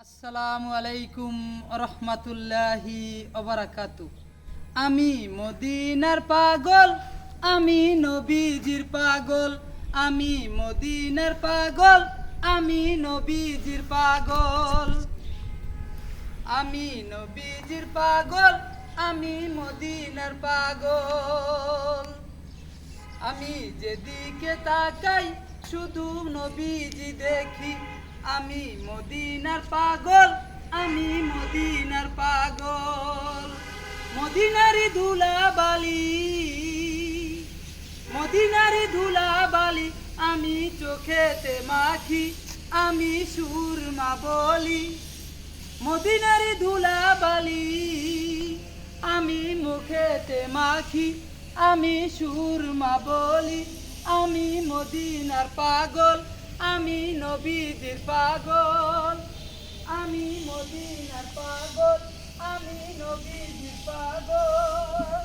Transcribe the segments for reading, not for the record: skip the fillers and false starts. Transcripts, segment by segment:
আসসালামু আলাইকুম রহমাতুল্লাহি ওবারাকাতু। আমি মদিনার পাগল, আমি নবীজির পাগল, আমি মদিনার পাগল, আমি নবীজির পাগল, আমি নবীজির পাগল, আমি মদিনার পাগল। আমি যেদিকে তাকাই শুধু নবীজি দেখি, আমি মদিনার পাগল, আমি মদিনার পাগল। মদিনারি ধুলাবালি, মদিনারি ধুলাবালি আমি চোখেতে মাখি, আমি সুরমা বলি। মদিনারি ধুলাবালি আমি মুখেতে মাখি, আমি সুরমা বলি। আমি মদিনার পাগল, আমি নবীজির পাগল, আমি মদিনার পাগল, আমি নবীজির পাগল।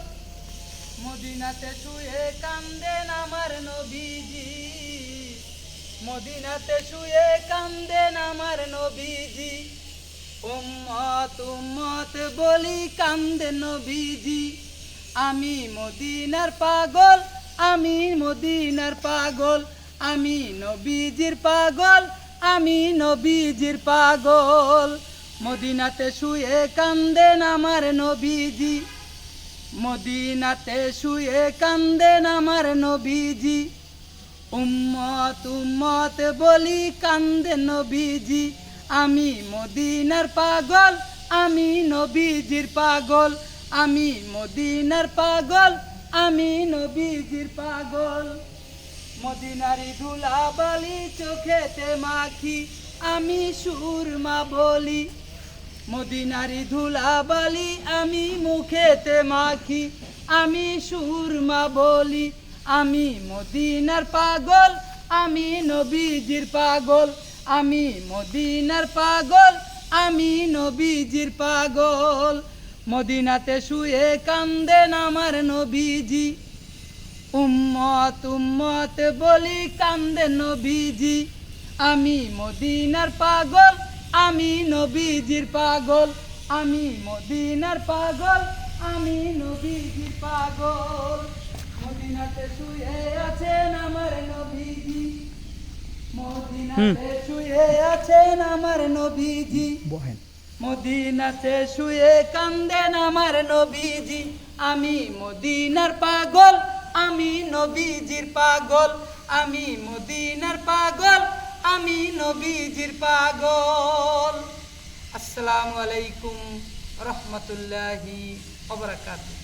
মদিনাতে শুয়ে কান্দেন আমার নবীজি, মদিনাতে শুয়ে কান্দেন আমার নবীজি। উম্মত উম্মত বলি কান্দে নবীজি। আমি মদিনার পাগল, আমি মদিনার পাগল, আমি নবীজির পাগল, আমি নবীজির পাগল। মদিনাতে শুয়ে কান্দেন আমার নবীজি, মদিনাতে শুয়ে কান্দেন আমার নবীজি। উম্মত উম্মত বলি কান্দে নবীজি। আমি মদিনার পাগল, আমি নবীজির পাগল, আমি মদিনার পাগল, আমি নবীজির পাগল। মদিনারি ধুলাবালি চোখেতে মাখি, আমি সুরমা বলি। মদিনারি ধুলাবালি আমি মুখেতে মাখি, আমি সুরমা বলি। আমি মদিনার পাগল, আমি নবীজির পাগল, আমি মদিনার পাগল, আমি নবীজির পাগল। মদিনাতে শুয়ে কান্দেন আমার নবীজি, উম্মত উম্মত বলি কান্দে নবীজি। আমি মদিনার পাগল, আমি নবীজির পাগল, আমি মদিনার পাগল, আমি নবীজির পাগল। মদিনাতে শুয়ে আছেন আমার নবীজি, মদিনাতে শুয়ে আছেন আমার নবীজি। মদিনাতে শুয়ে কান্দেন আমার নবীজি। আমি মদিনার পাগল, আমি নবীজির পাগল, আমি মদিনার পাগল, আমি নবীজির পাগল। আসসালামু আলাইকুম রহমতুল্লাহি ওয়া বারাকাতুহু।